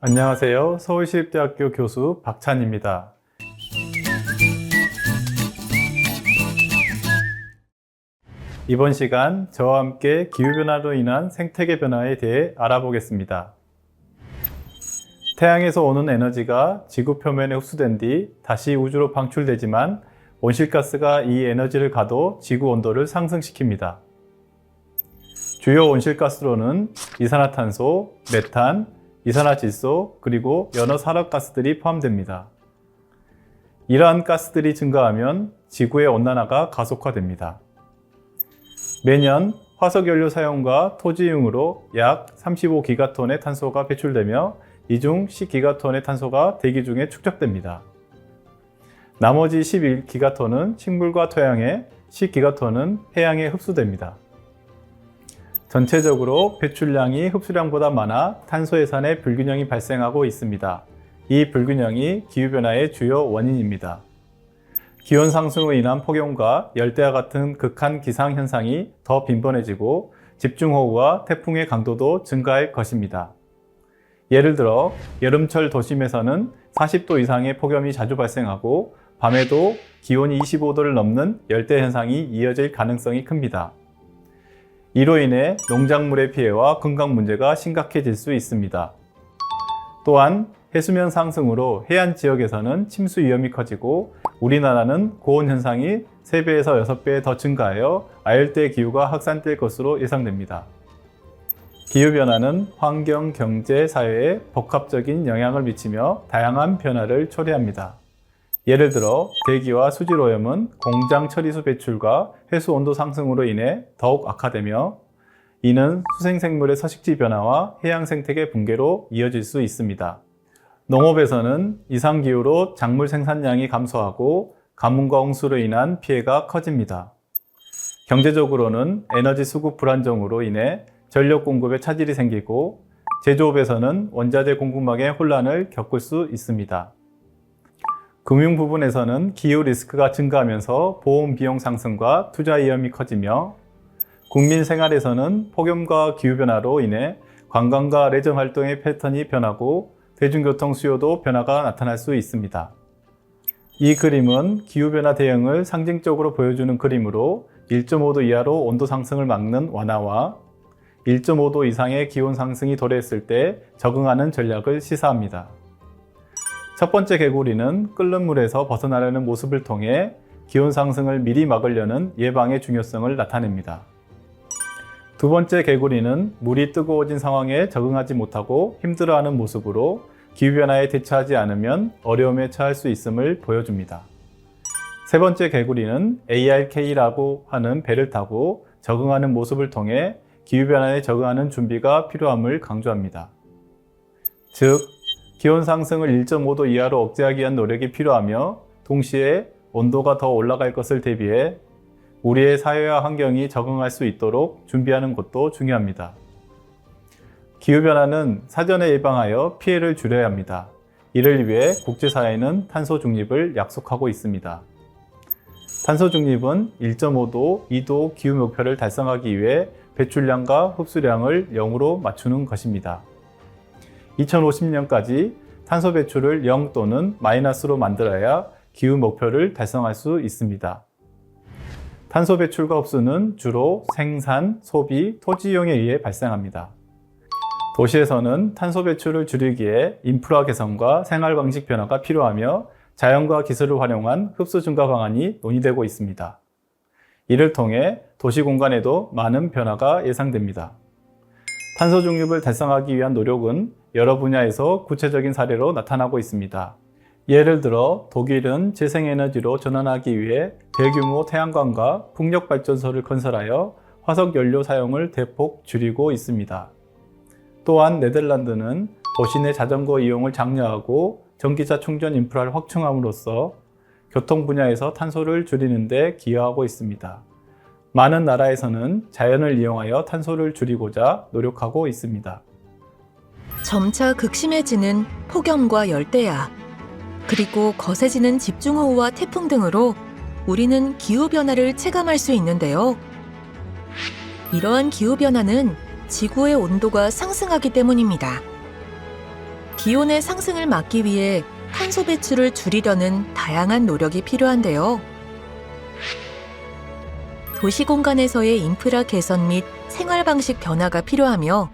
안녕하세요. 서울시립대학교 교수 박찬입니다. 이번 시간 저와 함께 기후변화로 인한 생태계 변화에 대해 알아보겠습니다. 태양에서 오는 에너지가 지구 표면에 흡수된 뒤 다시 우주로 방출되지만 온실가스가 이 에너지를 가둬 지구 온도를 상승시킵니다. 주요 온실가스로는 이산화탄소, 메탄, 이산화질소, 그리고 여러 산업가스들이 포함됩니다. 이러한 가스들이 증가하면 지구의 온난화가 가속화됩니다. 매년 화석연료 사용과 토지 이용으로 약 35기가톤의 탄소가 배출되며 이 중 10기가톤의 탄소가 대기 중에 축적됩니다. 나머지 11기가톤은 식물과 토양에, 10기가톤은 해양에 흡수됩니다. 전체적으로 배출량이 흡수량보다 많아 탄소 해산의 불균형이 발생하고 있습니다. 이 불균형이 기후변화의 주요 원인입니다. 기온 상승으로 인한 폭염과 열대와 같은 극한 기상현상이 더 빈번해지고 집중호우와 태풍의 강도도 증가할 것입니다. 예를 들어 여름철 도심에서는 40도 이상의 폭염이 자주 발생하고 밤에도 기온이 25도를 넘는 열대현상이 이어질 가능성이 큽니다. 이로 인해 농작물의 피해와 건강 문제가 심각해질 수 있습니다. 또한 해수면 상승으로 해안 지역에서는 침수 위험이 커지고 우리나라는 고온 현상이 3배에서 6배 더 증가하여 아열대 기후가 확산될 것으로 예상됩니다. 기후변화는 환경, 경제, 사회에 복합적인 영향을 미치며 다양한 변화를 초래합니다. 예를 들어 대기와 수질 오염은 공장 처리수 배출과 해수 온도 상승으로 인해 더욱 악화되며 이는 수생생물의 서식지 변화와 해양 생태계 붕괴로 이어질 수 있습니다. 농업에서는 이상기후로 작물 생산량이 감소하고 가뭄과 홍수로 인한 피해가 커집니다. 경제적으로는 에너지 수급 불안정으로 인해 전력 공급에 차질이 생기고 제조업에서는 원자재 공급망의 혼란을 겪을 수 있습니다. 금융 부분에서는 기후 리스크가 증가하면서 보험 비용 상승과 투자 위험이 커지며 국민 생활에서는 폭염과 기후변화로 인해 관광과 레저 활동의 패턴이 변하고 대중교통 수요도 변화가 나타날 수 있습니다. 이 그림은 기후변화 대응을 상징적으로 보여주는 그림으로 1.5도 이하로 온도 상승을 막는 완화와 1.5도 이상의 기온 상승이 도래했을 때 적응하는 전략을 시사합니다. 첫 번째 개구리는 끓는 물에서 벗어나려는 모습을 통해 기온 상승을 미리 막으려는 예방의 중요성을 나타냅니다. 두 번째 개구리는 물이 뜨거워진 상황에 적응하지 못하고 힘들어하는 모습으로 기후변화에 대처하지 않으면 어려움에 처할 수 있음을 보여줍니다. 세 번째 개구리는 ARK라고 하는 배를 타고 적응하는 모습을 통해 기후변화에 적응하는 준비가 필요함을 강조합니다. 즉, 기온 상승을 1.5도 이하로 억제하기 위한 노력이 필요하며 동시에 온도가 더 올라갈 것을 대비해 우리의 사회와 환경이 적응할 수 있도록 준비하는 것도 중요합니다. 기후변화는 사전에 예방하여 피해를 줄여야 합니다. 이를 위해 국제사회는 탄소 중립을 약속하고 있습니다. 탄소 중립은 1.5도, 2도 기후 목표를 달성하기 위해 배출량과 흡수량을 0으로 맞추는 것입니다. 2050년까지 탄소 배출을 0 또는 마이너스로 만들어야 기후 목표를 달성할 수 있습니다. 탄소 배출과 흡수는 주로 생산, 소비, 토지 이용에 의해 발생합니다. 도시에서는 탄소 배출을 줄이기에 인프라 개선과 생활 방식 변화가 필요하며 자연과 기술을 활용한 흡수 증가 방안이 논의되고 있습니다. 이를 통해 도시 공간에도 많은 변화가 예상됩니다. 탄소 중립을 달성하기 위한 노력은 여러 분야에서 구체적인 사례로 나타나고 있습니다. 예를 들어 독일은 재생에너지로 전환하기 위해 대규모 태양광과 풍력발전소를 건설하여 화석연료 사용을 대폭 줄이고 있습니다. 또한 네덜란드는 도시 내 자전거 이용을 장려하고 전기차 충전 인프라를 확충함으로써 교통 분야에서 탄소를 줄이는 데 기여하고 있습니다. 많은 나라에서는 자연을 이용하여 탄소를 줄이고자 노력하고 있습니다. 점차 극심해지는 폭염과 열대야, 그리고 거세지는 집중호우와 태풍 등으로 우리는 기후변화를 체감할 수 있는데요. 이러한 기후변화는 지구의 온도가 상승하기 때문입니다. 기온의 상승을 막기 위해 탄소 배출을 줄이려는 다양한 노력이 필요한데요. 도시 공간에서의 인프라 개선 및 생활 방식 변화가 필요하며,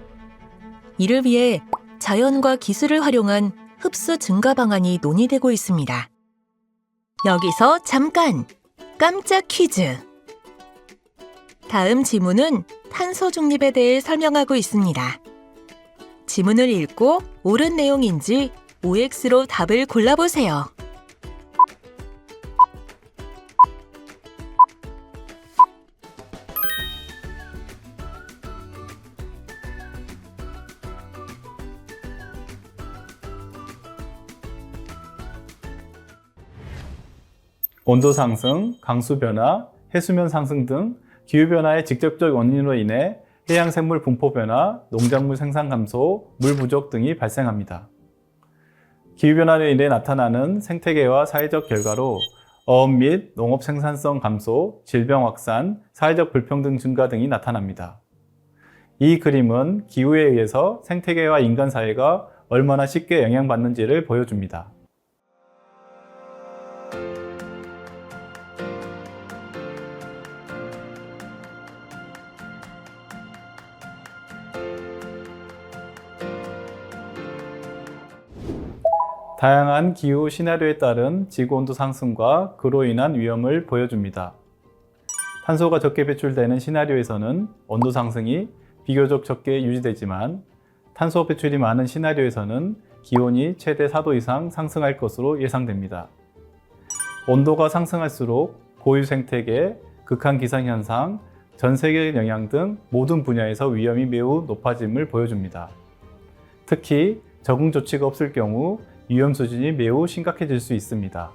이를 위해 자연과 기술을 활용한 흡수 증가 방안이 논의되고 있습니다. 여기서 잠깐 깜짝 퀴즈. 다음 지문은 탄소 중립에 대해 설명하고 있습니다. 지문을 읽고 옳은 내용인지 OX로 답을 골라보세요. 온도 상승, 강수 변화, 해수면 상승 등 기후변화의 직접적 원인으로 인해 해양생물 분포 변화, 농작물 생산 감소, 물 부족 등이 발생합니다. 기후변화로 인해 나타나는 생태계와 사회적 결과로 어업 및 농업 생산성 감소, 질병 확산, 사회적 불평등 증가 등이 나타납니다. 이 그림은 기후에 의해서 생태계와 인간 사회가 얼마나 쉽게 영향받는지를 보여줍니다. 다양한 기후 시나리오에 따른 지구온도 상승과 그로 인한 위험을 보여줍니다. 탄소가 적게 배출되는 시나리오에서는 온도 상승이 비교적 적게 유지되지만, 탄소 배출이 많은 시나리오에서는 기온이 최대 4도 이상 상승할 것으로 예상됩니다. 온도가 상승할수록 고유 생태계, 극한 기상현상, 전 세계 영향 등 모든 분야에서 위험이 매우 높아짐을 보여줍니다. 특히 적응 조치가 없을 경우 위험 수준이 매우 심각해질 수 있습니다.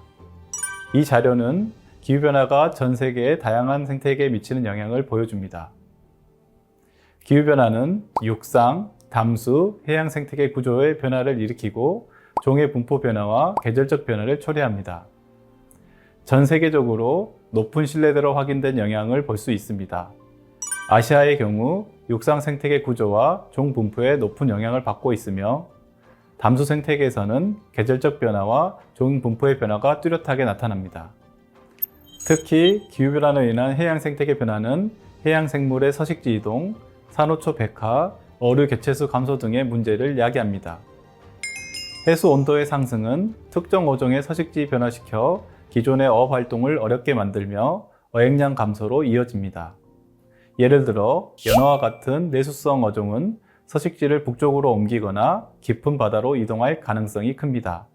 이 자료는 기후변화가 전 세계의 다양한 생태계에 미치는 영향을 보여줍니다. 기후변화는 육상, 담수, 해양 생태계 구조의 변화를 일으키고 종의 분포 변화와 계절적 변화를 초래합니다. 전 세계적으로 높은 신뢰도로 확인된 영향을 볼 수 있습니다. 아시아의 경우 육상 생태계 구조와 종 분포에 높은 영향을 받고 있으며, 담수 생태계에서는 계절적 변화와 종 분포의 변화가 뚜렷하게 나타납니다. 특히 기후변화로 인한 해양 생태계 변화는 해양 생물의 서식지 이동, 산호초 백화, 어류 개체수 감소 등의 문제를 야기합니다. 해수 온도의 상승은 특정 어종의 서식지 변화시켜 기존의 어업 활동을 어렵게 만들며 어획량 감소로 이어집니다. 예를 들어 연어와 같은 내수성 어종은 서식지를 북쪽으로 옮기거나 깊은 바다로 이동할 가능성이 큽니다.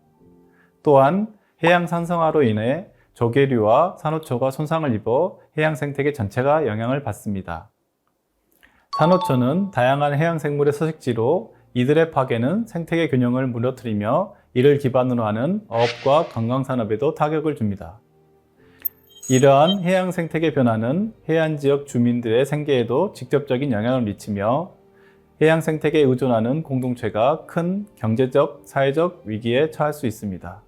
또한 해양 산성화로 인해 조개류와 산호초가 손상을 입어 해양 생태계 전체가 영향을 받습니다. 산호초는 다양한 해양 생물의 서식지로 이들의 파괴는 생태계 균형을 무너뜨리며 이를 기반으로 하는 어업과 관광산업에도 타격을 줍니다. 이러한 해양 생태계 변화는 해안 지역 주민들의 생계에도 직접적인 영향을 미치며 해양 생태계에 의존하는 공동체가 큰 경제적, 사회적 위기에 처할 수 있습니다.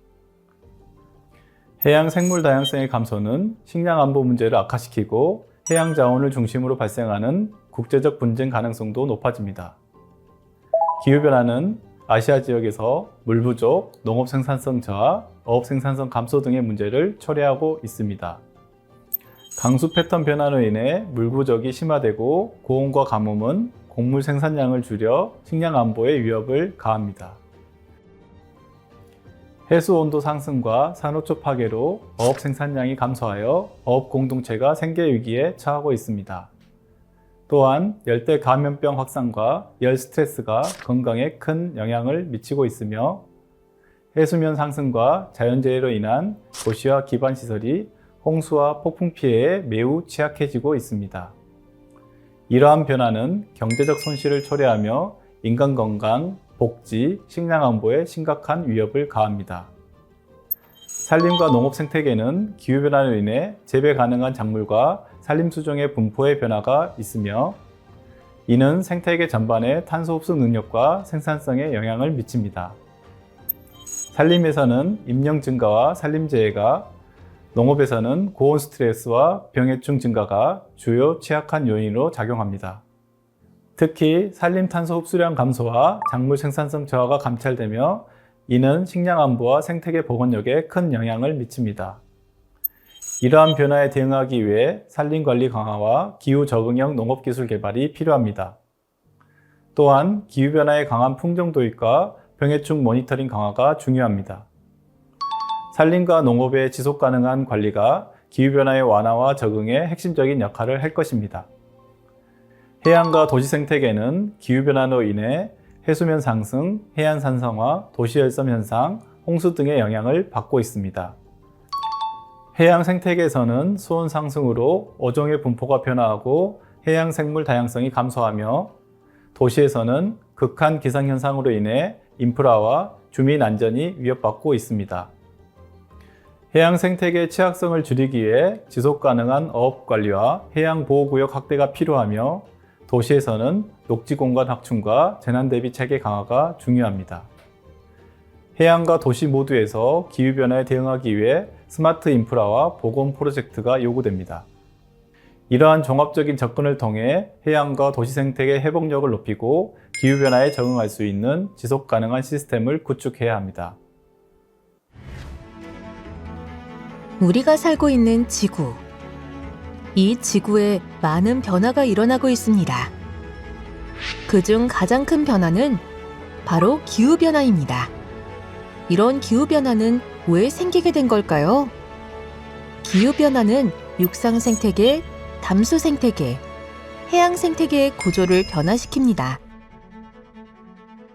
해양 생물 다양성의 감소는 식량 안보 문제를 악화시키고 해양 자원을 중심으로 발생하는 국제적 분쟁 가능성도 높아집니다. 기후변화는 아시아 지역에서 물 부족, 농업 생산성 저하, 어업 생산성 감소 등의 문제를 초래하고 있습니다. 강수 패턴 변화로 인해 물 부족이 심화되고 고온과 가뭄은 곡물 생산량을 줄여 식량 안보에 위협을 가합니다. 해수 온도 상승과 산호초 파괴로 어업 생산량이 감소하여 어업 공동체가 생계 위기에 처하고 있습니다. 또한 열대 감염병 확산과 열 스트레스가 건강에 큰 영향을 미치고 있으며, 해수면 상승과 자연재해로 인한 도시와 기반시설이 홍수와 폭풍 피해에 매우 취약해지고 있습니다. 이러한 변화는 경제적 손실을 초래하며 인간 건강, 복지, 식량 안보에 심각한 위협을 가합니다. 산림과 농업 생태계는 기후변화로 인해 재배 가능한 작물과 산림수종의 분포의 변화가 있으며 이는 생태계 전반의 탄소 흡수 능력과 생산성에 영향을 미칩니다. 산림에서는 임령 증가와 산림재해가, 농업에서는 고온 스트레스와 병해충 증가가 주요 취약한 요인으로 작용합니다. 특히 산림 탄소 흡수량 감소와 작물 생산성 저하가 감찰되며 이는 식량 안보와 생태계 복원력에 큰 영향을 미칩니다. 이러한 변화에 대응하기 위해 산림 관리 강화와 기후 적응형 농업 기술 개발이 필요합니다. 또한 기후 변화에 강한 품종 도입과 병해충 모니터링 강화가 중요합니다. 산림과 농업의 지속 가능한 관리가 기후 변화의 완화와 적응에 핵심적인 역할을 할 것입니다. 해양과 도시 생태계는 기후 변화로 인해 해수면 상승, 해안 산성화, 도시 열섬 현상, 홍수 등의 영향을 받고 있습니다. 해양 생태계에서는 수온 상승으로 어종의 분포가 변화하고 해양 생물 다양성이 감소하며, 도시에서는 극한 기상 현상으로 인해 인프라와 주민 안전이 위협받고 있습니다. 해양 생태계의 취약성을 줄이기 위해 지속 가능한 어업 관리와 해양 보호구역 확대가 필요하며, 도시에서는 녹지 공간 확충과 재난 대비 체계 강화가 중요합니다. 해양과 도시 모두에서 기후 변화에 대응하기 위해 스마트 인프라와 보건 프로젝트가 요구됩니다. 이러한 종합적인 접근을 통해 해양과 도시 생태계 회복력을 높이고 기후 변화에 적응할 수 있는 지속 가능한 시스템을 구축해야 합니다. 우리가 살고 있는 지구. 이 지구에 많은 변화가 일어나고 있습니다. 그중 가장 큰 변화는 바로 기후변화입니다. 이런 기후변화는 왜 생기게 된 걸까요? 기후변화는 육상 생태계, 담수 생태계, 해양 생태계의 구조를 변화시킵니다.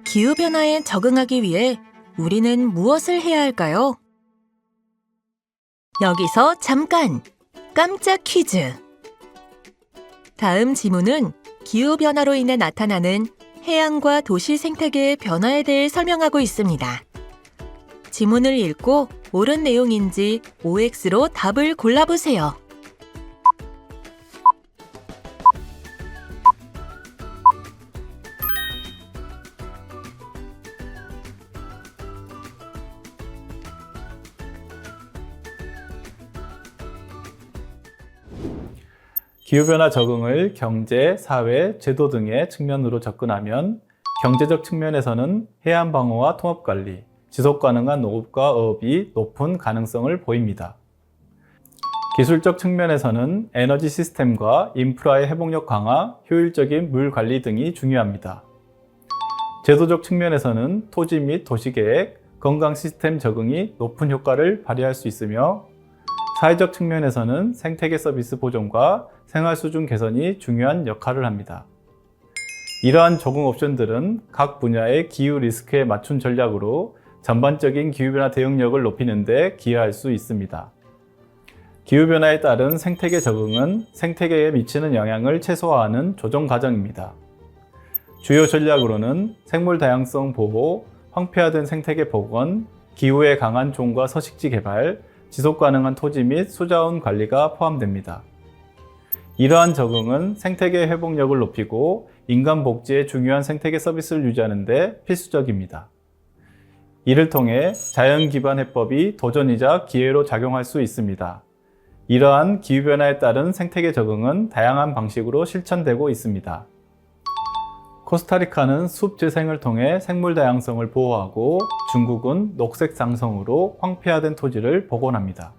기후변화에 적응하기 위해 우리는 무엇을 해야 할까요? 여기서 잠깐! 깜짝 퀴즈! 다음 지문은 기후변화로 인해 나타나는 해양과 도시 생태계의 변화에 대해 설명하고 있습니다. 지문을 읽고 옳은 내용인지 OX로 답을 골라보세요. 기후변화 적응을 경제, 사회, 제도 등의 측면으로 접근하면 경제적 측면에서는 해안 방어와 통합 관리, 지속 가능한 농업과 어업이 높은 가능성을 보입니다. 기술적 측면에서는 에너지 시스템과 인프라의 회복력 강화, 효율적인 물 관리 등이 중요합니다. 제도적 측면에서는 토지 및 도시계획, 건강 시스템 적응이 높은 효과를 발휘할 수 있으며, 사회적 측면에서는 생태계 서비스 보존과 생활 수준 개선이 중요한 역할을 합니다. 이러한 적응 옵션들은 각 분야의 기후 리스크에 맞춘 전략으로 전반적인 기후변화 대응력을 높이는 데 기여할 수 있습니다. 기후변화에 따른 생태계 적응은 생태계에 미치는 영향을 최소화하는 조정 과정입니다. 주요 전략으로는 생물 다양성 보호, 황폐화된 생태계 복원, 기후에 강한 종과 서식지 개발, 지속 가능한 토지 및 수자원 관리가 포함됩니다. 이러한 적응은 생태계 회복력을 높이고 인간 복지의 중요한 생태계 서비스를 유지하는 데 필수적입니다. 이를 통해 자연 기반 해법이 도전이자 기회로 작용할 수 있습니다. 이러한 기후변화에 따른 생태계 적응은 다양한 방식으로 실천되고 있습니다. 코스타리카는 숲 재생을 통해 생물 다양성을 보호하고, 중국은 녹색 상성으로 황폐화된 토지를 복원합니다.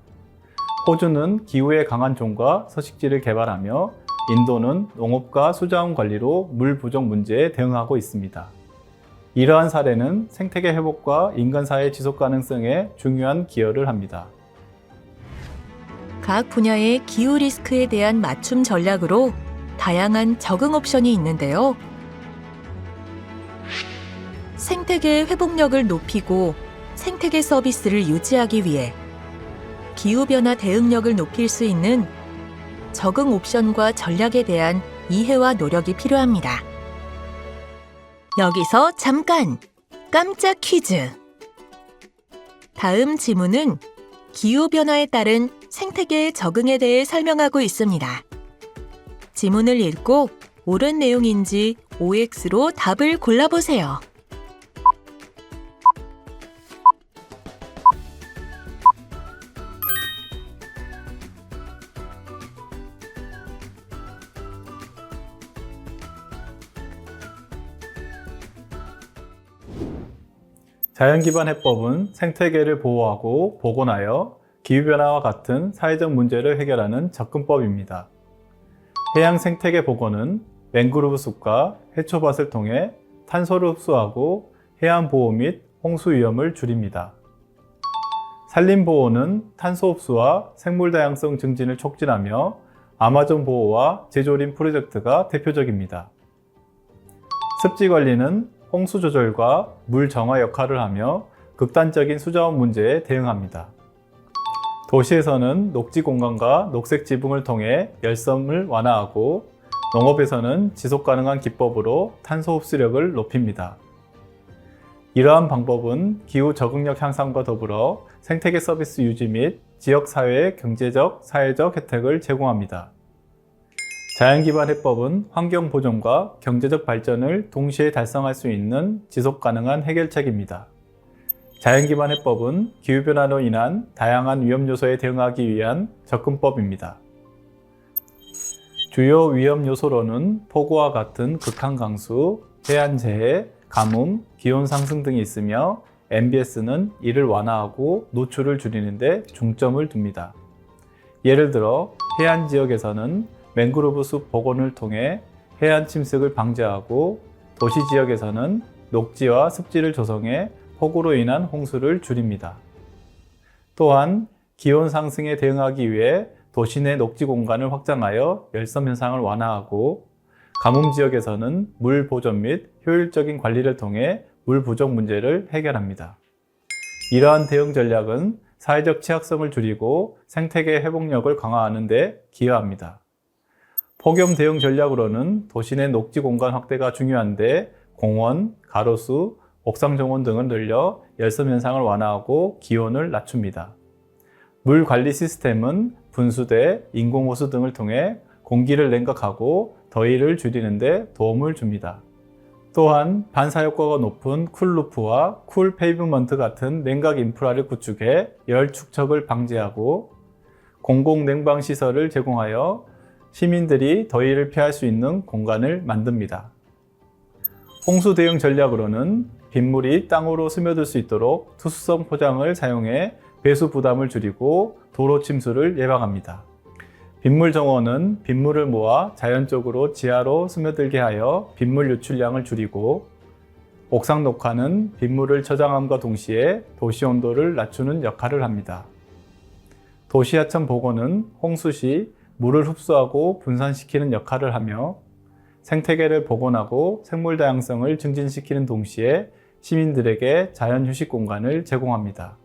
호주는 기후에 강한 종과 서식지를 개발하며, 인도는 농업과 수자원 관리로 물 부족 문제에 대응하고 있습니다. 이러한 사례는 생태계 회복과 인간사회 지속 가능성에 중요한 기여를 합니다. 각 분야의 기후 리스크에 대한 맞춤 전략으로 다양한 적응 옵션이 있는데요. 생태계의 회복력을 높이고 생태계 서비스를 유지하기 위해 기후변화 대응력을 높일 수 있는 적응 옵션과 전략에 대한 이해와 노력이 필요합니다. 여기서 잠깐! 깜짝 퀴즈! 다음 지문은 기후변화에 따른 생태계의 적응에 대해 설명하고 있습니다. 지문을 읽고 옳은 내용인지 OX로 답을 골라보세요. 자연기반 해법은 생태계를 보호하고 복원하여 기후변화와 같은 사회적 문제를 해결하는 접근법입니다. 해양 생태계 복원은 맹그로브 숲과 해초밭을 통해 탄소를 흡수하고 해안 보호 및 홍수 위험을 줄입니다. 산림 보호는 탄소 흡수와 생물 다양성 증진을 촉진하며 아마존 보호와 제조림 프로젝트가 대표적입니다. 습지 관리는 홍수 조절과 물 정화 역할을 하며 극단적인 수자원 문제에 대응합니다. 도시에서는 녹지 공간과 녹색 지붕을 통해 열섬을 완화하고 농업에서는 지속 가능한 기법으로 탄소 흡수력을 높입니다. 이러한 방법은 기후 적응력 향상과 더불어 생태계 서비스 유지 및 지역 사회의 경제적, 사회적 혜택을 제공합니다. 자연기반 해법은 환경 보존과 경제적 발전을 동시에 달성할 수 있는 지속 가능한 해결책입니다. 자연기반 해법은 기후변화로 인한 다양한 위험 요소에 대응하기 위한 접근법입니다. 주요 위험 요소로는 폭우와 같은 극한 강수, 해안재해, 가뭄, 기온 상승 등이 있으며 NBS는 이를 완화하고 노출을 줄이는 데 중점을 둡니다. 예를 들어 해안 지역에서는 맹그로브 숲 복원을 통해 해안 침식을 방지하고 도시 지역에서는 녹지와 습지를 조성해 폭우로 인한 홍수를 줄입니다. 또한 기온 상승에 대응하기 위해 도시 내 녹지 공간을 확장하여 열섬 현상을 완화하고 가뭄 지역에서는 물 보존 및 효율적인 관리를 통해 물 부족 문제를 해결합니다. 이러한 대응 전략은 사회적 취약성을 줄이고 생태계 회복력을 강화하는 데 기여합니다. 폭염 대응 전략으로는 도시 내 녹지 공간 확대가 중요한데 공원, 가로수, 옥상 정원 등을 늘려 열섬 현상을 완화하고 기온을 낮춥니다. 물 관리 시스템은 분수대, 인공호수 등을 통해 공기를 냉각하고 더위를 줄이는 데 도움을 줍니다. 또한 반사 효과가 높은 쿨루프와 쿨 페이브먼트 같은 냉각 인프라를 구축해 열 축적을 방지하고 공공 냉방 시설을 제공하여 시민들이 더위를 피할 수 있는 공간을 만듭니다. 홍수 대응 전략으로는 빗물이 땅으로 스며들 수 있도록 투수성 포장을 사용해 배수 부담을 줄이고 도로 침수를 예방합니다. 빗물 정원은 빗물을 모아 자연적으로 지하로 스며들게 하여 빗물 유출량을 줄이고 옥상 녹화는 빗물을 저장함과 동시에 도시 온도를 낮추는 역할을 합니다. 도시하천 복원은 홍수 시 물을 흡수하고 분산시키는 역할을 하며 생태계를 복원하고 생물 다양성을 증진시키는 동시에 시민들에게 자연 휴식 공간을 제공합니다.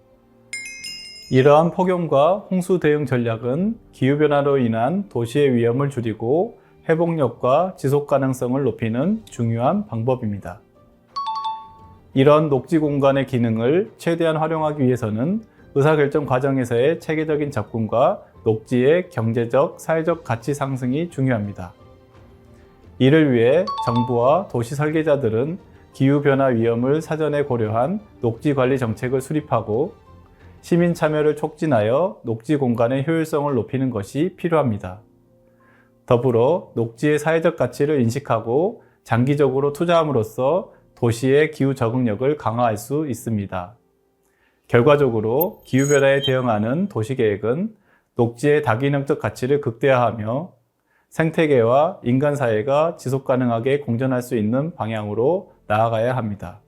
이러한 폭염과 홍수 대응 전략은 기후변화로 인한 도시의 위험을 줄이고 회복력과 지속 가능성을 높이는 중요한 방법입니다. 이런 녹지 공간의 기능을 최대한 활용하기 위해서는 의사결정 과정에서의 체계적인 접근과 녹지의 경제적, 사회적 가치 상승이 중요합니다. 이를 위해 정부와 도시 설계자들은 기후변화 위험을 사전에 고려한 녹지 관리 정책을 수립하고 시민 참여를 촉진하여 녹지 공간의 효율성을 높이는 것이 필요합니다. 더불어 녹지의 사회적 가치를 인식하고 장기적으로 투자함으로써 도시의 기후 적응력을 강화할 수 있습니다. 결과적으로 기후변화에 대응하는 도시계획은 녹지의 다기능적 가치를 극대화하며 생태계와 인간 사회가 지속 가능하게 공존할 수 있는 방향으로 나아가야 합니다.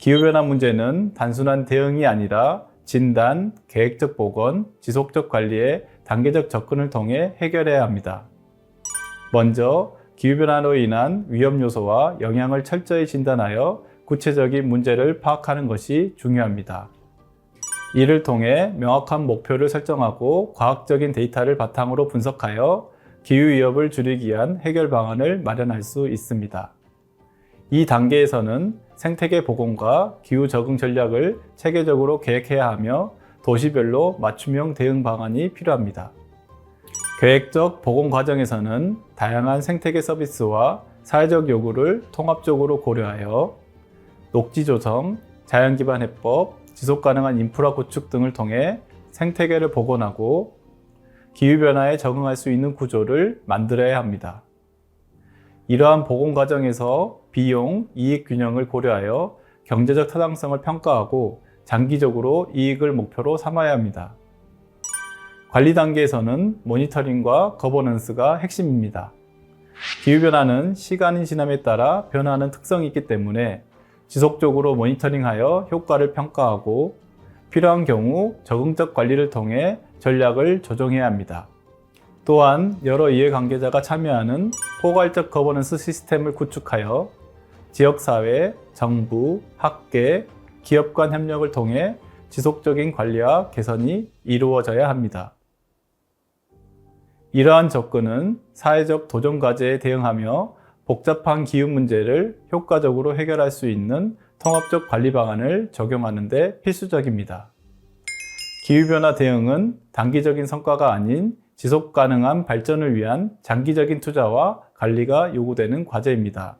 기후변화 문제는 단순한 대응이 아니라 진단, 계획적 복원, 지속적 관리의 단계적 접근을 통해 해결해야 합니다. 먼저 기후변화로 인한 위험 요소와 영향을 철저히 진단하여 구체적인 문제를 파악하는 것이 중요합니다. 이를 통해 명확한 목표를 설정하고 과학적인 데이터를 바탕으로 분석하여 기후 위협을 줄이기 위한 해결 방안을 마련할 수 있습니다. 이 단계에서는 생태계 복원과 기후 적응 전략을 체계적으로 계획해야 하며 도시별로 맞춤형 대응 방안이 필요합니다. 계획적 복원 과정에서는 다양한 생태계 서비스와 사회적 요구를 통합적으로 고려하여 녹지 조성, 자연 기반 해법, 지속 가능한 인프라 구축 등을 통해 생태계를 복원하고 기후 변화에 적응할 수 있는 구조를 만들어야 합니다. 이러한 복원 과정에서 비용, 이익 균형을 고려하여 경제적 타당성을 평가하고 장기적으로 이익을 목표로 삼아야 합니다. 관리 단계에서는 모니터링과 거버넌스가 핵심입니다. 기후변화는 시간이 지남에 따라 변화하는 특성이 있기 때문에 지속적으로 모니터링하여 효과를 평가하고 필요한 경우 적응적 관리를 통해 전략을 조정해야 합니다. 또한 여러 이해관계자가 참여하는 포괄적 거버넌스 시스템을 구축하여 지역사회, 정부, 학계, 기업 간 협력을 통해 지속적인 관리와 개선이 이루어져야 합니다. 이러한 접근은 사회적 도전 과제에 대응하며 복잡한 기후 문제를 효과적으로 해결할 수 있는 통합적 관리 방안을 적용하는 데 필수적입니다. 기후변화 대응은 단기적인 성과가 아닌 지속 가능한 발전을 위한 장기적인 투자와 관리가 요구되는 과제입니다.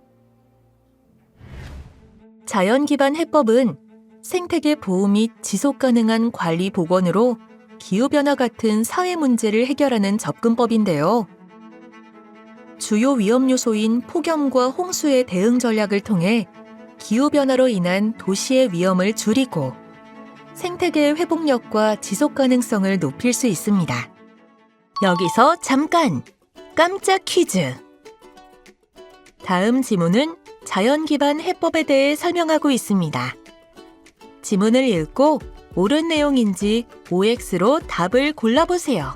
자연 기반 해법은 생태계 보호 및 지속 가능한 관리 복원으로 기후변화 같은 사회 문제를 해결하는 접근법인데요. 주요 위험 요소인 폭염과 홍수의 대응 전략을 통해 기후변화로 인한 도시의 위험을 줄이고 생태계의 회복력과 지속 가능성을 높일 수 있습니다. 여기서 잠깐 깜짝 퀴즈. 다음 지문은 자연 기반 해법에 대해 설명하고 있습니다. 지문을 읽고 옳은 내용인지 OX로 답을 골라보세요.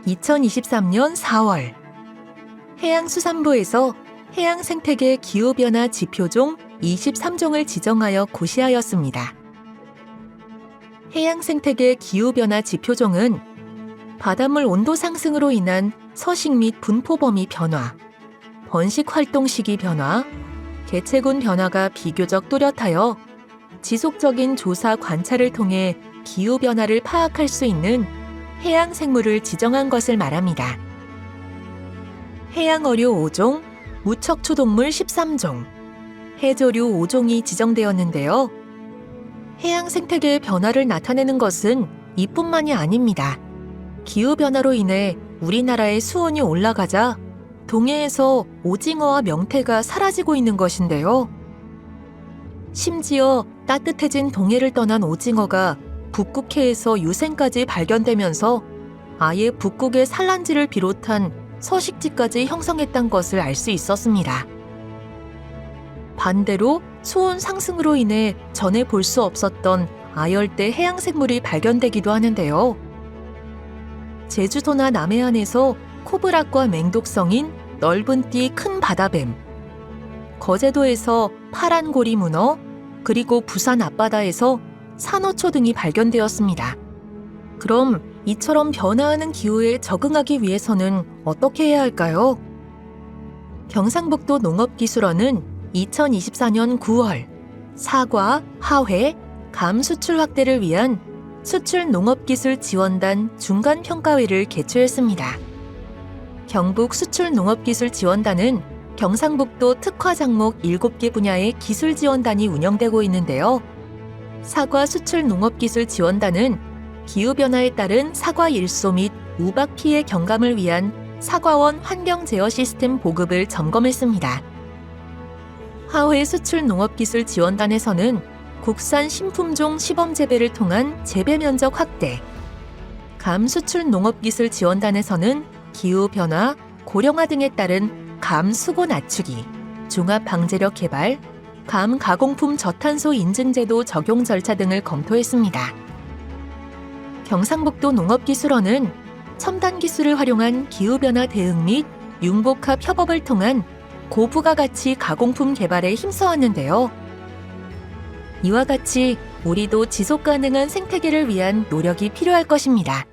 (2023년 4월) 해양수산부에서 해양생태계 기후변화 지표종 23종을 지정하여 고시하였습니다. 해양생태계 기후변화 지표종은 바닷물 온도 상승으로 인한 서식 및 분포 범위 변화, 번식 활동 시기 변화, 개체군 변화가 비교적 뚜렷하여 지속적인 조사 관찰을 통해 기후변화를 파악할 수 있는 해양 생물을 지정한 것을 말합니다. 해양어류 5종, 무척추동물 13종, 해조류 5종이 지정되었는데요. 해양 생태계의 변화를 나타내는 것은 이뿐만이 아닙니다. 기후변화로 인해 우리나라의 수온이 올라가자 동해에서 오징어와 명태가 사라지고 있는 것인데요. 심지어 따뜻해진 동해를 떠난 오징어가 북극해에서 유생까지 발견되면서 아예 북극의 산란지를 비롯한 서식지까지 형성했다는 것을 알 수 있었습니다. 반대로 수온 상승으로 인해 전에 볼 수 없었던 아열대 해양생물이 발견되기도 하는데요. 제주도나 남해안에서 코브라과 맹독성인 넓은 띠 큰 바다뱀, 거제도에서 파란 고리 문어, 그리고 부산 앞바다에서 산호초 등이 발견되었습니다. 그럼 이처럼 변화하는 기후에 적응하기 위해서는 어떻게 해야 할까요? 경상북도 농업기술원은 2024년 9월 사과, 하회, 감 수출 확대를 위한 수출 농업기술 지원단 중간평가회를 개최했습니다. 경북 수출 농업기술 지원단은 경상북도 특화 작목 7개 분야의 기술 지원단이 운영되고 있는데요. 사과 수출 농업기술 지원단은 기후변화에 따른 사과 일소 및 우박 피해 경감을 위한 사과원 환경 제어 시스템 보급을 점검했습니다. 하회 수출 농업기술 지원단에서는 국산 신품종 시범 재배를 통한 재배 면적 확대, 감 수출 농업기술 지원단에서는 기후변화, 고령화 등에 따른 감 수고 낮추기, 종합 방제력 개발, 감 가공품 저탄소 인증제도 적용 절차 등을 검토했습니다. 경상북도 농업기술원은 첨단 기술을 활용한 기후변화 대응 및 융복합 협업을 통한 고부가가치 가공품 개발에 힘써왔는데요. 이와 같이 우리도 지속 가능한 생태계를 위한 노력이 필요할 것입니다.